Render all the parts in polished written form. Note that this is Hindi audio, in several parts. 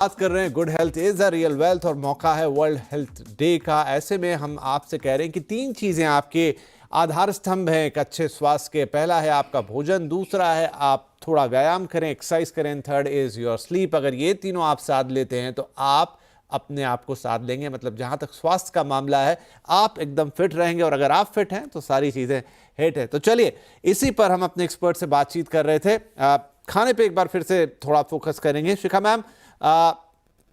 बात कर रहे हैं good health is a real wealth और मौका है वर्ल्ड हेल्थ डे का। ऐसे में हम आपसे कह रहे हैं कि 3 चीजें आपके आधार स्तंभ हैं एक अच्छे स्वास्थ्य के। पहला है आपका भोजन, दूसरा है आप थोड़ा व्यायाम करें, एक्सरसाइज करें, थर्ड इज योर स्लीप। अगर ये तीनों आप साध लेते हैं तो आप अपने आप को साध लेंगे। मतलब जहां तक स्वास्थ्य का मामला है आप एकदम फिट रहेंगे, और अगर आप फिट हैं तो सारी चीजें हिट है। तो चलिए, इसी पर हम अपने एक्सपर्ट से बातचीत कर रहे थे। खाने पे एक बार फिर से थोड़ा फोकस करेंगे। शिखा मैम,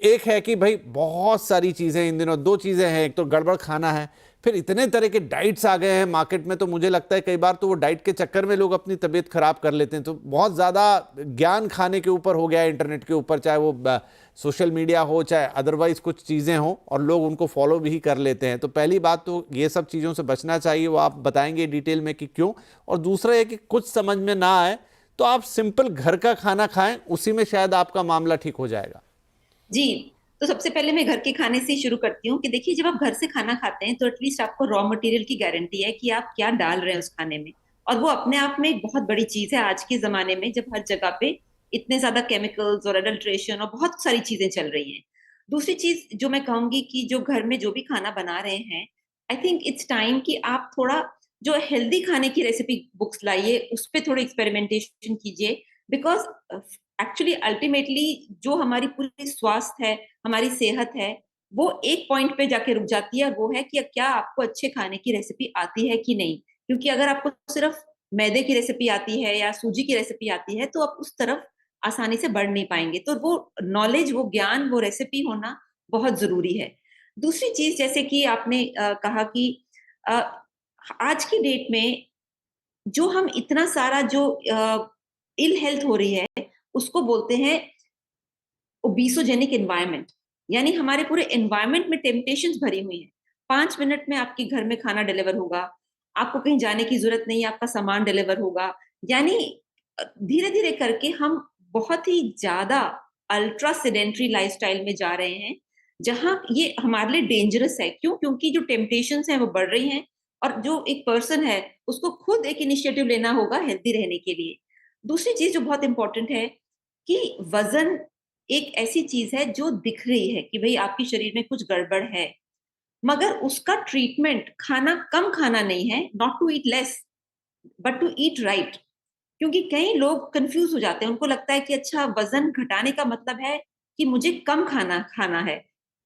एक है कि भाई बहुत सारी चीजें इन दिनों, 2 चीजें हैं, एक तो गड़बड़ खाना है, फिर इतने तरह के डाइट्स आ गए हैं मार्केट में, तो मुझे लगता है कई बार तो वो डाइट के चक्कर में लोग अपनी तबीयत खराब कर लेते हैं। तो बहुत ज्यादा ज्ञान खाने के ऊपर हो गया है इंटरनेट के ऊपर, चाहे वो सोशल मीडिया हो चाहे अदरवाइज कुछ चीजें हो, और लोग उनको फॉलो भी कर लेते हैं। तो पहली बात तो ये सब चीजों से बचना चाहिए, वो आप बताएंगे डिटेल में कि क्यों। और दूसरा है कि कुछ समझ में ना आए तो आप सिंपल घर का खाना खाएं, उसी में शायद आपका मामला ठीक हो जाएगा। जी। तो सबसे पहले मैं घर के खाने से ही शुरू करती हूँ कि देखिए, जब आप घर से खाना खाते हैं तो एटलीस्ट आपको रॉ मटेरियल की गारंटी है कि आप क्या डाल रहे हैं उस खाने में। और वो अपने आप में एक बहुत बड़ी चीज है आज के जमाने में, जब हर जगह पे इतने ज्यादा केमिकल्स और अडल्ट्रेशन और बहुत सारी चीजें चल रही हैं। दूसरी चीज जो मैं कहूंगी कि जो घर में जो भी खाना बना रहे हैं, आई थिंक इट्स टाइम कि आप थोड़ा जो हेल्दी खाने की रेसिपी बुक्स लाइए, उस पर थोड़ी एक्सपेरिमेंटेशन कीजिए। बिकॉज एक्चुअली अल्टीमेटली जो हमारी पूरी स्वास्थ्य है, हमारी सेहत है, वो एक पॉइंट पे जाके रुक जाती है, और वो है कि क्या आपको अच्छे खाने की रेसिपी आती है कि नहीं। क्योंकि अगर आपको सिर्फ मैदे की रेसिपी आती है या सूजी की रेसिपी आती है तो आप उस तरफ आसानी से बढ़ नहीं पाएंगे। तो वो नॉलेज, वो ज्ञान, वो रेसिपी होना बहुत जरूरी है। दूसरी चीज, जैसे कि आपने कहा कि अ, आज की डेट में जो हम इतना सारा जो इल हेल्थ हो रही है, उसको बोलते हैं ओबीसोजेनिक एनवायरनमेंट। यानी हमारे पूरे एनवायरनमेंट में टेम्पटेशंस भरी हुई हैं। 5 मिनट में आपके घर में खाना डिलीवर होगा, आपको कहीं जाने की जरूरत नहीं, आपका सामान डिलीवर होगा। यानी धीरे धीरे करके हम बहुत ही ज्यादा अल्ट्रा सेडेंट्री लाइफस्टाइल में जा रहे हैं, जहां ये हमारे लिए डेंजरस है। क्यों? क्योंकि जो टेम्पटेशंस हैं वो बढ़ रही हैं, और जो एक पर्सन है उसको खुद एक इनिशिएटिव लेना होगा हेल्दी रहने के लिए। दूसरी चीज जो बहुत इंपॉर्टेंट है कि वजन एक ऐसी चीज है जो दिख रही है कि भाई आपके शरीर में कुछ गड़बड़ है, मगर उसका ट्रीटमेंट खाना कम खाना नहीं है, not to eat less but to eat right. क्योंकि कई लोग कंफ्यूज हो जाते हैं, उनको लगता है कि अच्छा, वजन घटाने का मतलब है कि मुझे कम खाना खाना है,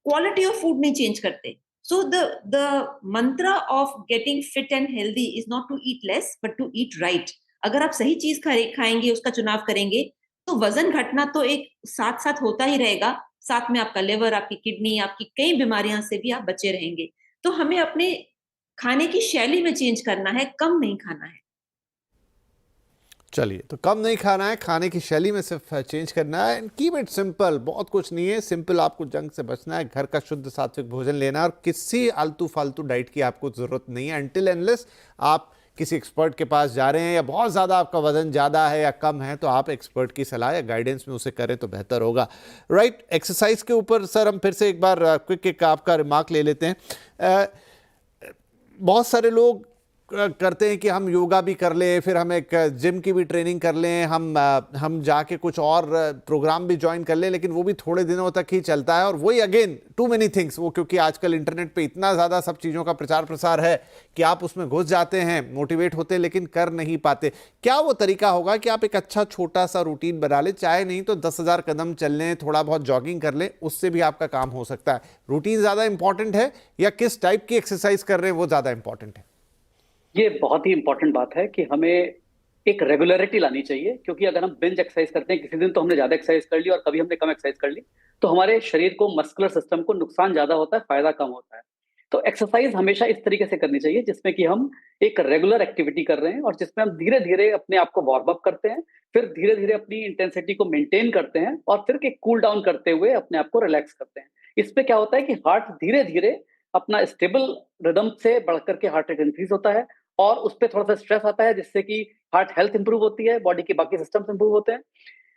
क्वालिटी ऑफ फूड नहीं चेंज करते। So the mantra of getting fit and healthy is not to eat less but to eat right. अगर आप सही चीज खाएंगे, उसका चुनाव करेंगे, तो वजन घटना तो एक साथ साथ होता ही रहेगा, साथ में आपका लिवर, आपकी किडनी, आपकी कई बीमारियां से भी आप बचे रहेंगे। तो हमें अपने खाने की शैली में चेंज करना है, कम नहीं खाना है। चलिए, तो कम नहीं खाना है, खाने की शैली में सिर्फ चेंज करना है। कीप इट सिंपल, बहुत कुछ नहीं है, सिंपल आपको जंक से बचना है, घर का शुद्ध सात्विक भोजन लेना है, और किसी आलतू फालतू डाइट की आपको जरूरत नहीं है अनटिल एनलेस आप किसी एक्सपर्ट के पास जा रहे हैं, या बहुत ज़्यादा आपका वजन ज़्यादा है या कम है, तो आप एक्सपर्ट की सलाह या गाइडेंस में उसे करें तो बेहतर होगा। राइट। एक्सरसाइज के ऊपर सर हम फिर से एक बार क्विक एक आपका रिमार्क ले लेते हैं। बहुत सारे लोग करते हैं कि हम योगा भी कर लें, फिर हम एक जिम की भी ट्रेनिंग कर लें, हम जाके कुछ और प्रोग्राम भी ज्वाइन कर लें, लेकिन वो भी थोड़े दिनों तक ही चलता है। और वही अगेन टू मेनी थिंग्स, वो क्योंकि आजकल इंटरनेट पे इतना ज़्यादा सब चीज़ों का प्रचार प्रसार है कि आप उसमें घुस जाते हैं, मोटिवेट होते हैं, लेकिन कर नहीं पाते। क्या वो तरीका होगा कि आप एक अच्छा छोटा सा रूटीन बना लें, चाहे नहीं तो 10,000 कदम चल लें, थोड़ा बहुत जॉगिंग कर लें, उससे भी आपका काम हो सकता है? रूटीन ज़्यादा इंपॉर्टेंट है या किस टाइप की एक्सरसाइज कर रहे हैं वो ज़्यादा इंपॉर्टेंट है? ये बहुत ही इंपॉर्टेंट बात है कि हमें एक रेगुलरिटी लानी चाहिए। क्योंकि अगर हम बिंज एक्सरसाइज करते हैं, किसी दिन तो हमने ज्यादा एक्सरसाइज कर ली और कभी हमने कम एक्सरसाइज कर ली, तो हमारे शरीर को, मस्कुलर सिस्टम को नुकसान ज्यादा होता है, फायदा कम होता है। तो एक्सरसाइज हमेशा इस तरीके से करनी चाहिए जिसमें कि हम एक रेगुलर एक्टिविटी कर रहे हैं और जिसमें हम धीरे धीरे अपने आप को वार्म अप करते हैं, फिर धीरे धीरे अपनी इंटेंसिटी को मेंटेन करते हैं और फिर एक कूल डाउन करते हुए अपने आप को रिलैक्स करते हैं। इसमें क्या होता है कि हार्ट धीरे धीरे अपना स्टेबल रिदम से बढ़कर के हार्ट रेट इंक्रीज होता है, और उस पर थोड़ा सा स्ट्रेस आता है, जिससे कि हार्ट हेल्थ इंप्रूव होती है, बॉडी के बाकी सिस्टम्स इंप्रूव होते हैं।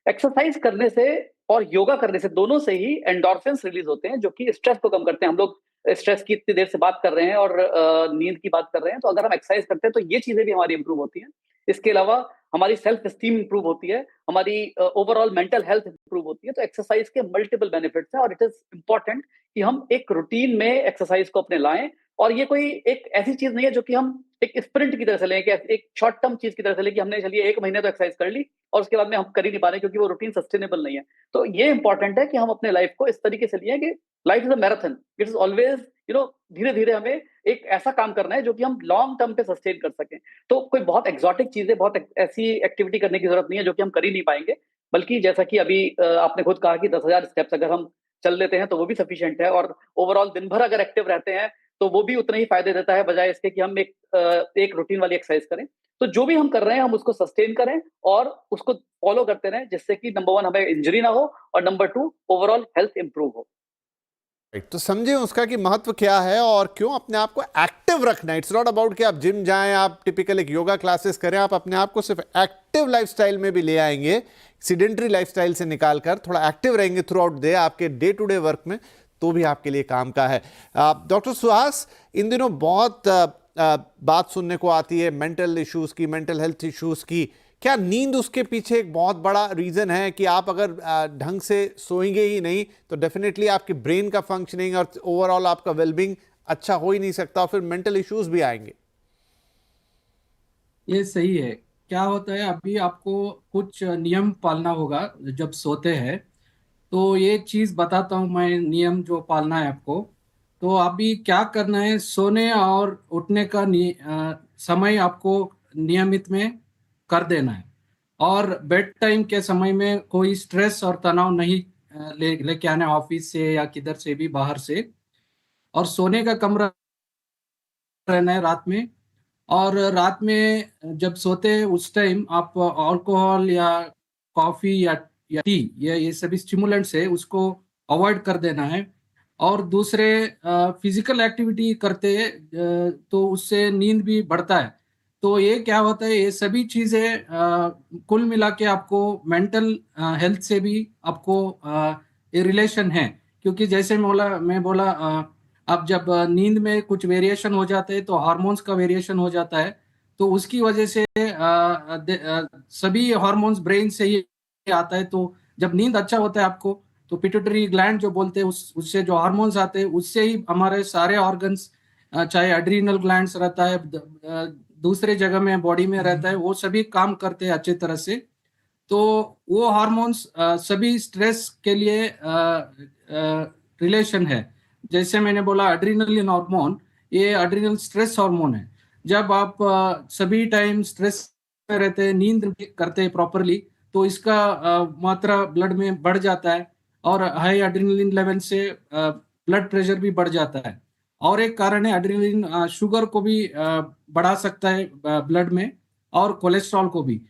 एक्सरसाइज करने से और योगा करने से, दोनों से ही एंडोर्फिन्स रिलीज होते हैं जो कि स्ट्रेस को कम करते हैं। हम लोग स्ट्रेस की इतनी देर से बात कर रहे हैं और नींद की बात कर रहे हैं, तो अगर हम एक्सरसाइज करते हैं तो ये चीजें भी हमारी इंप्रूव होती हैं। इसके अलावा हमारी सेल्फ एस्टीम इंप्रूव होती है, हमारी ओवरऑल मेंटल हेल्थ इंप्रूव होती है। तो एक्सरसाइज के मल्टीपल बेनिफिट्स हैं और इट इज इंपॉर्टेंट कि हम एक रूटीन में एक्सरसाइज को अपने लाएं। और ये कोई एक ऐसी चीज नहीं है जो कि हम एक स्प्रिंट की तरह से लें, कि एक शॉर्ट टर्म चीज की तरह से लें कि हमने चलिए 1 महीने तो एक्सरसाइज कर ली और उसके बाद में हम कर ही नहीं पा रहे क्योंकि वो रूटीन सस्टेनेबल नहीं है। तो ये इंपॉर्टेंट है कि हम अपने लाइफ को इस तरीके से लिए कि life is a marathon, it is always धीरे धीरे हमें एक ऐसा काम करना है जो कि हम लॉन्ग टर्म पे सस्टेन कर सकें। तो कोई बहुत एक्सोटिक चीजें, बहुत ऐसी एक्टिविटी करने की जरूरत नहीं है जो कि हम कर ही नहीं पाएंगे, बल्कि जैसा कि अभी आपने खुद कहा कि 10,000 स्टेप्स अगर हम चल लेते हैं तो वो भी सफिशिएंट है। और ओवरऑल दिन भर अगर एक्टिव रहते हैं तो वो भी उतना ही फायदे देता है, बजाय इसके कि हम एक रूटीन वाली एक्सरसाइज करें। तो जो भी हम कर रहे हैं हम उसको सस्टेन करें और उसको फॉलो करते रहें, जिससे कि नंबर 1 हमें इंजरी ना हो और नंबर 2 ओवरऑल हेल्थ इंप्रूव हो। तो समझें उसका कि महत्व क्या है और क्यों अपने आप को एक्टिव रखना है। इट्स नॉट अबाउट कि आप जिम जाएं, आप टिपिकल एक योगा क्लासेस करें, आप अपने आप को सिर्फ एक्टिव लाइफस्टाइल में भी ले आएंगे, सीडेंटरी लाइफस्टाइल से निकाल कर थोड़ा एक्टिव रहेंगे थ्रू आउट डे आपके डे टू डे वर्क में, तो भी आपके लिए काम का है। डॉक्टर सुहास, इन दिनों बहुत बात सुनने को आती है मेंटल इश्यूज की, मेंटल हेल्थ इश्यूज की। क्या नींद उसके पीछे एक बहुत बड़ा रीजन है कि आप अगर ढंग से सोएंगे ही नहीं तो डेफिनेटली आपकी ब्रेन का फंक्शनिंग और ओवरऑल आपका वेलबींग अच्छा हो ही नहीं सकता और फिर मेंटल इश्यूज भी आएंगे? ये सही है। क्या होता है, अभी आपको कुछ नियम पालना होगा जब सोते हैं। तो ये चीज बताता हूँ मैं, नियम जो पालना है आपको। तो अभी क्या करना है, सोने और उठने का समय आपको नियमित में कर देना है। और बेड टाइम के समय में कोई स्ट्रेस और तनाव नहीं लेके आना ऑफिस से या किधर से भी बाहर से। और सोने का कमरा रहना है रात में। और रात में जब सोते हैं उस टाइम आप अल्कोहल या कॉफी या टी, ये सभी स्टिमुलेंट्स है, उसको अवॉइड कर देना है। और दूसरे फिजिकल एक्टिविटी करते हैं तो उससे नींद भी बढ़ता है। तो ये क्या होता है, ये सभी चीजें कुल मिला के आपको मेंटल हेल्थ से भी आपको ये रिलेशन है। क्योंकि जैसे मैं बोला अब जब नींद में कुछ वेरिएशन हो जाते हैं तो हार्मोन्स का वेरिएशन हो जाता है। तो उसकी वजह से सभी हार्मोन्स ब्रेन से ही आता है। तो जब नींद अच्छा होता है आपको, तो पिट्यूटरी ग्लैंड जो बोलते हैं उससे जो हार्मोन्स आते हैं उससे ही हमारे सारे ऑर्गन्स, चाहे एड्रीनल ग्लैंड्स रहता है, दूसरे जगह में बॉडी में रहता है, वो सभी काम करते हैं अच्छे तरह से। तो वो हार्मोन्स सभी स्ट्रेस के लिए रिलेशन है। जैसे मैंने बोला एड्रीनलिन हार्मोन, ये एड्रीनल स्ट्रेस हार्मोन है। जब आप सभी टाइम स्ट्रेस में रहते हैं, नींद करते हैं प्रॉपरली, तो इसका मात्रा ब्लड में बढ़ जाता है और हाई एड्रीनलिन लेवल से ब्लड प्रेशर भी बढ़ जाता है। और एक कारण है एड्रीनलिन शुगर को भी बढ़ा सकता है ब्लड में, और कोलेस्ट्रॉल को भी।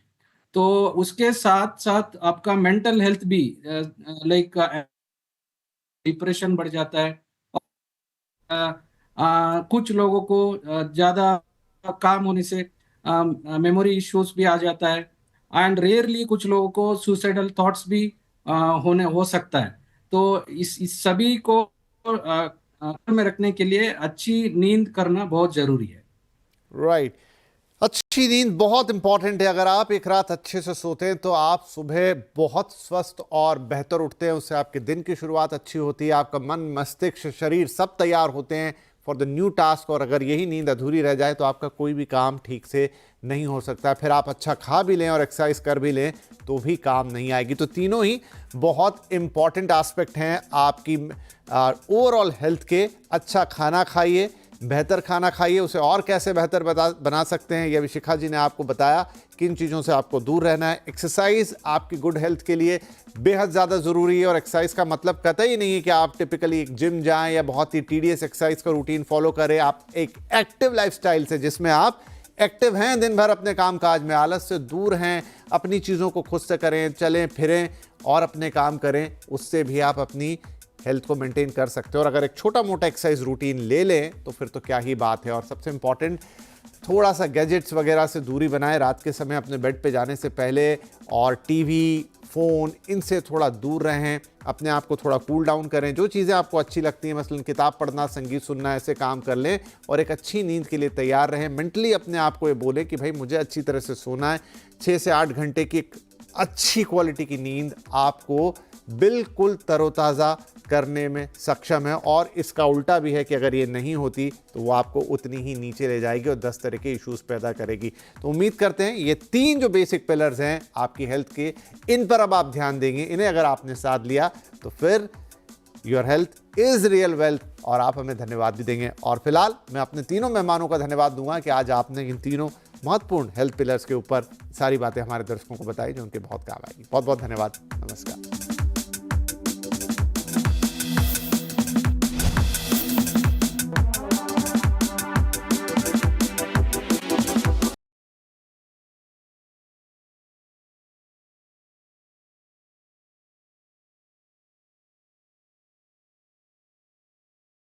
तो उसके साथ साथ आपका मेंटल हेल्थ भी, लाइक डिप्रेशन बढ़ जाता है। कुछ लोगों को ज्यादा काम होने से मेमोरी इश्यूज भी आ जाता है। एंड रेयरली कुछ लोगों को सुसाइडल थॉट्स भी हो सकता है। तो इस सभी को में रखने के लिए अच्छी नींद करना बहुत जरूरी है। राइट। अच्छी नींद बहुत इंपॉर्टेंट है। अगर आप एक रात अच्छे से सोते हैं तो आप सुबह बहुत स्वस्थ और बेहतर उठते हैं, उससे आपके दिन की शुरुआत अच्छी होती है, आपका मन, मस्तिष्क, शरीर सब तैयार होते हैं फॉर द न्यू टास्क। और अगर यही नींद अधूरी रह जाए तो आपका कोई भी काम ठीक से नहीं हो सकता। फिर आप अच्छा खा भी लें और एक्सरसाइज कर भी लें तो भी काम नहीं आएगी। तो तीनों ही बहुत इंपॉर्टेंट एस्पेक्ट हैं आपकी ओवरऑल हेल्थ के। अच्छा खाना खाइए, बेहतर खाना खाइए। उसे और कैसे बेहतर बना सकते हैं यह भी शिखा जी ने आपको बताया, किन चीज़ों से आपको दूर रहना है। एक्सरसाइज आपकी गुड हेल्थ के लिए बेहद ज़्यादा ज़रूरी है। और एक्सरसाइज का मतलब कतई नहीं है कि आप टिपिकली एक जिम जाएं या बहुत ही टीडियस एक्सरसाइज का रूटीन फॉलो करें। आप एक एक्टिव लाइफस्टाइल से, जिसमें आप एक्टिव हैं, दिन भर अपने काम काज में, आलस से दूर हैं, अपनी चीज़ों को खुद से करें, चलें फिरें और अपने काम करें, उससे भी आप अपनी हेल्थ को मेंटेन कर सकते हो। और अगर एक छोटा मोटा एक्सरसाइज रूटीन ले लें तो फिर तो क्या ही बात है। और सबसे इम्पॉर्टेंट, थोड़ा सा गैजेट्स वगैरह से दूरी बनाएं रात के समय अपने बेड पे जाने से पहले, और टीवी, फ़ोन, इनसे थोड़ा दूर रहें। अपने आप को थोड़ा कूल डाउन करें। जो चीज़ें आपको अच्छी लगती हैं, मसलन किताब पढ़ना, संगीत सुनना, ऐसे काम कर लें और एक अच्छी नींद के लिए तैयार रहें। मेंटली अपने आप को ये बोलें कि भाई मुझे अच्छी तरह से सोना है। 6 से 8 घंटे की एक अच्छी क्वालिटी की नींद आपको बिल्कुल तरोताज़ा करने में सक्षम है। और इसका उल्टा भी है कि अगर ये नहीं होती तो वो आपको उतनी ही नीचे ले जाएगी और 10 तरह के इश्यूज पैदा करेगी। तो उम्मीद करते हैं ये 3 जो बेसिक पिलर्स हैं आपकी हेल्थ के, इन पर अब आप ध्यान देंगे। इन्हें अगर आपने साथ लिया तो फिर your health is real wealth, और आप हमें धन्यवाद भी देंगे। और फिलहाल मैं अपने तीनों मेहमानों का धन्यवाद दूंगा कि आज आपने इन तीनों महत्वपूर्ण हेल्थ पिलर्स के ऊपर सारी बातें हमारे दर्शकों को बताई जो उनके बहुत काम आएगी। बहुत बहुत धन्यवाद। नमस्कार।